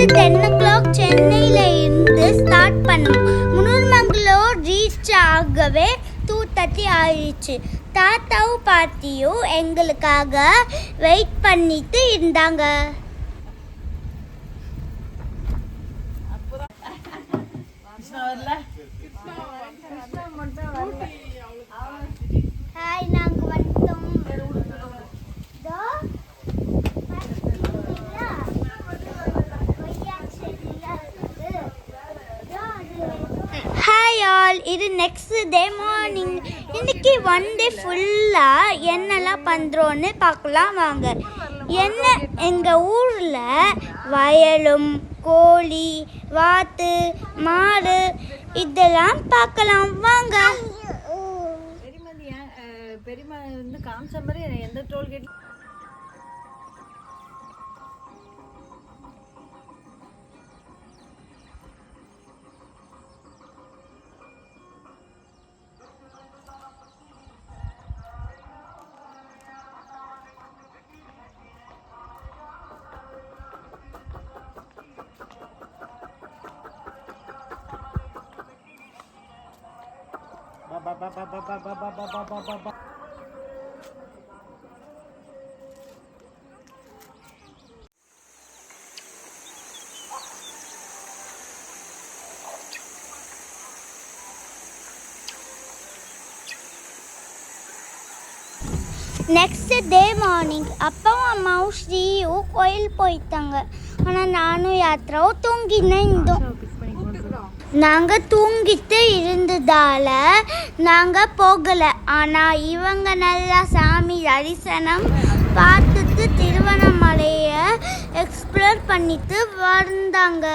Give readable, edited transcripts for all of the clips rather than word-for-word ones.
Night 10 o'clock சென்னையில் இருந்து start பண்ணோம். முனூர்மங்களூர் ரீச் ஆகவே 2:30 ஆயிடுச்சு. தாத்தாவும் பாட்டியும் எங்களுக்காக வெயிட் பண்ணிட்டு இருந்தாங்க. ஹாய், நாங்கள் வந்துட்டோம். ஹாய் ஆல், இது நெக்ஸ்ட் டே மார்னிங். இன்னைக்கு ஒன் டே ஃபுல்லாக என்னெல்லாம் பண்ணுறோன்னு பார்க்கலாம் வாங்க. என்ன எங்கள் ஊரில் வயலும் கோழி வாத்து மாடு இதெல்லாம் பார்க்கலாம் வாங்க. பெரியம்மா வந்து காமிச்ச மாதிரி எந்த டோல்கேட் நெக்ஸ்ட் டே மார்னிங் அப்பாவும் அம்மாவும் ஸ்ரீயும் கோயில் போயிட்டாங்க. ஆனால் நானும் யாத்திராவும் தூங்கினே இருந்தோம். நாங்கள் தூங்கிட்டு இருந்ததால் நாங்கள் போகலை. ஆனால் இவங்க நல்லா சாமி தரிசனம் பார்த்துட்டு திருவண்ணாமலையை எக்ஸ்ப்ளோர் பண்ணிட்டு வந்தாங்க.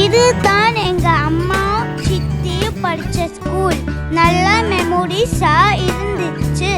இதுதான் எங்கள் அம்மா சித்தியும் படித்த ஸ்கூல். நல்ல மெமோரிஸாக இருந்துச்சு.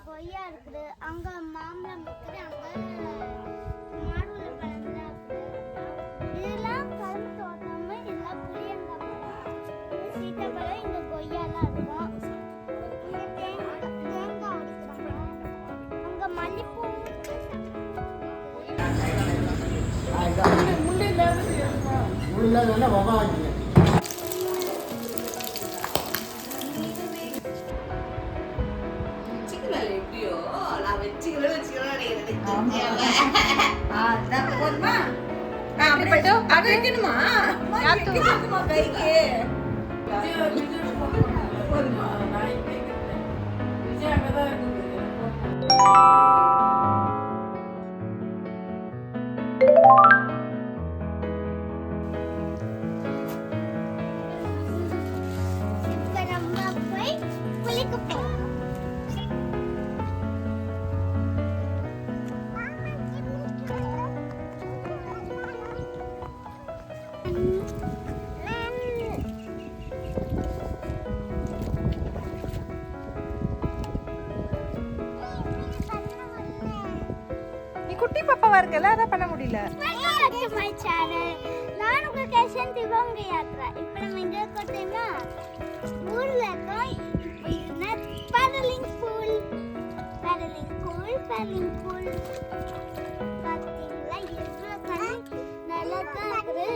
கொய்யா இருக்குது, அங்கே மாம்பழம் இருக்குது, அங்கே மாடுள்ள பழம் இருக்குது. இதெல்லாம் கரும்பு தோட்டம், இதெல்லாம் புளியங்காய் பழம், இது சீத்தாப்பழம், இங்கே கொய்யாலாம் இருக்கும். இங்கே தேங்காய் அடிக்கிறாங்க. அங்கே மல்லிப்பூ கைக்கு குட்டி பாப்பாவா இருக்கல அத பண்ண முடியல. Welcome to my channel. நான் உங்க கேஷன் திவங்க யாத்ரா. இப்போ நம்ம எங்க இருக்கோம்னா ஊர்ல இருக்கோம். இப்போ பேடலிங் பூல் பாத்தீங்களா எவ்வளவு தண்ணி நல்லா தான் இருக்குது.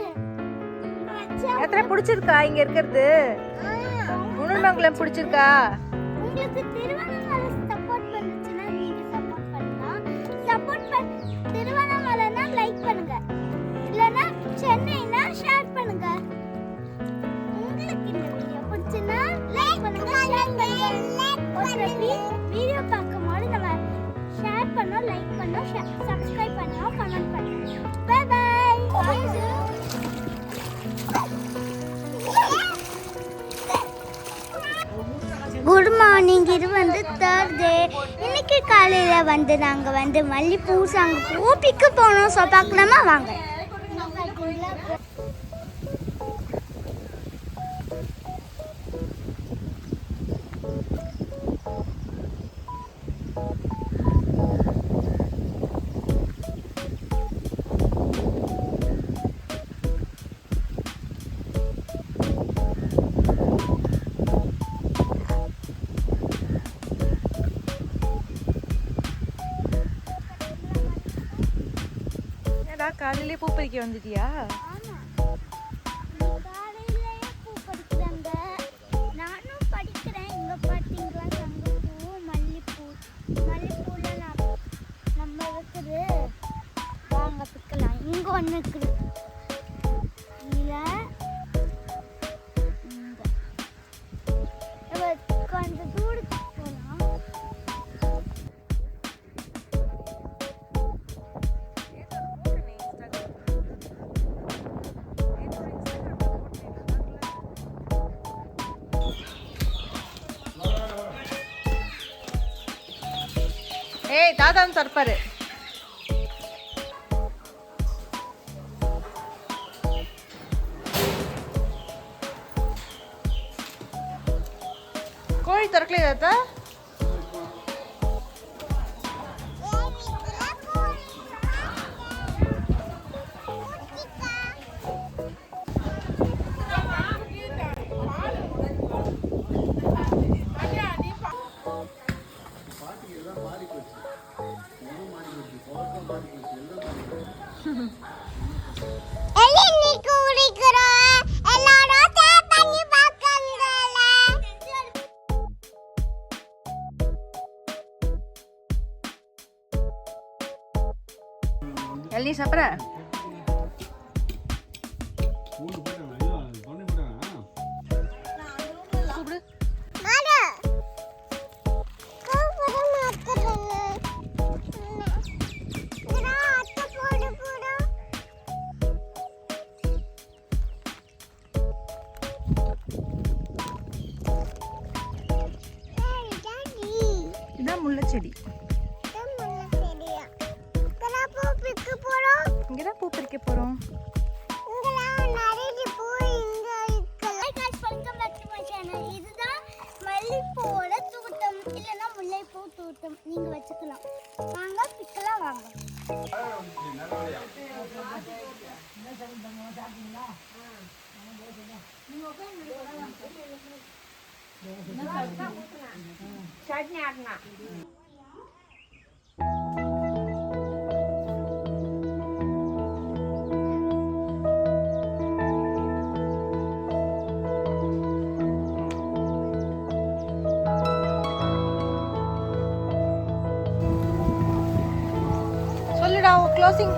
யாத்ரா பிடிச்சிருக்கா இங்க இருக்கிறது? உணர்மங்கலம் பிடிச்சிருக்கா? உங்களுக்கு திருவண்ணாமலை சப்போர்ட் பண்ணுச்சுன்னா நீங்க சப்போர்ட் பண்ணலாம். திருவண்ணாமலைனா லைக் பண்ணுங்க, இல்லனா சென்னைனா ஷேர் பண்ணுங்க. உங்களுக்கு இந்த வீடியோ பிடிச்சினா லைக் பண்ணுங்க, ஷேர் பண்ணுங்க. ஒரு வீடியோ பார்க்கும்போது நம்ம ஷேர் பண்ணோம், லைக் பண்ணோம், சப்ஸ்கிரைப் பண்ணோம், கமெண்ட் பண்ணோம். Bye bye. Good morning. இது வந்து தேர்ஸ்டே. இன்னைக்கு காலையில் வந்து நாங்கள் வந்து மல்லிப்பூ பூ பிக்க போனோம். ஸோ பார்க்கலாமா வாங்க. காலையிலே பூ பறிக்க வந்துட்டியா? காலையிலேயே பூ பறிக்கிறாங்க. நானும் படிக்கிறேன். இங்கே பார்த்தீங்களா சங்கப்பூ, மல்லிப்பூல நம்ம இருக்குது. வாங்க பிக்கலாம். இங்கே ஒன்று இருக்குது. கொஞ்சம் தூரத்துக்கு போகலாம். ஏய் தாதான் தரப்பாரு. கோழி திறக்கலையா தாத்தா? எல்லி சாப்பிட்ற? இதான் முல்லை செடி. இங்கதான் பூ பறிக்க போறோம். இதுதான் மல்லிப்பூவோட தோட்டம், இல்லைன்னா முல்லைப்பூ தோட்டம். நீங்க வச்சுக்கலாம். வாங்க பிக்கலாம் வாங்க. சட்னி ஆடுனா சொல்லுடா க்ளோசிங்.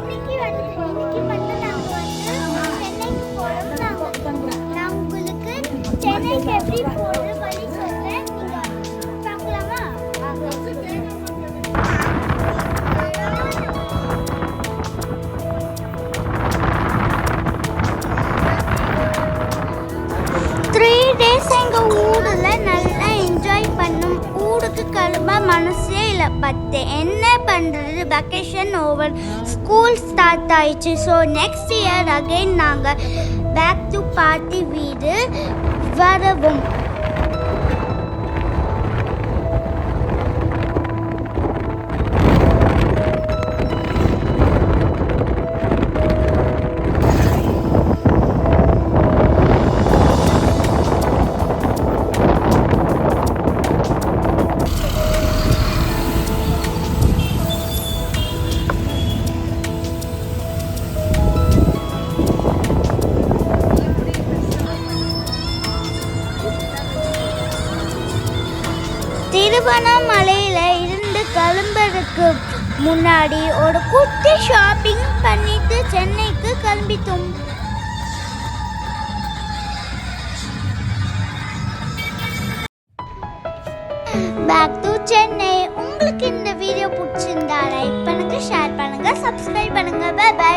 இன்னைக்கு வந்து நாங்க சென்னைக்கு போறோம். நான் உங்களுக்கு சென்னைக்கு எப்படி போறது வழி சொல்றேன். நீங்க பார்க்கலாமா? எங்க ஊர்ல நல்லா என்ஜாய் பண்ணோம். ஊருக்கு கிளம்ப மனசே இல்லை. பத்து என்ன பண்றது, வெக்கேஷன் ஓவர், ஸ்கூல் ஸ்டார்ட் ஆயிடுச்சு. ஸோ நெக்ஸ்ட் இயர் அகைன் நாங்கள் பேக் டு பார்ட்டி. வீடு வரவும் திருவண்ணாமலையில இருந்து கிளம்புறதுக்கு முன்னாடி ஒரு குட்டி ஷாப்பிங் பண்ணிட்டு சென்னைக்கு கிளம்பிட்டோம். Back to Chennai. உங்களுக்கு இந்த வீடியோ பிடிச்சிருந்தா லைக் பண்ணுங்க, ஷேர் பண்ணுங்க, சப்ஸ்கிரைப் பண்ணுங்க. Bye by.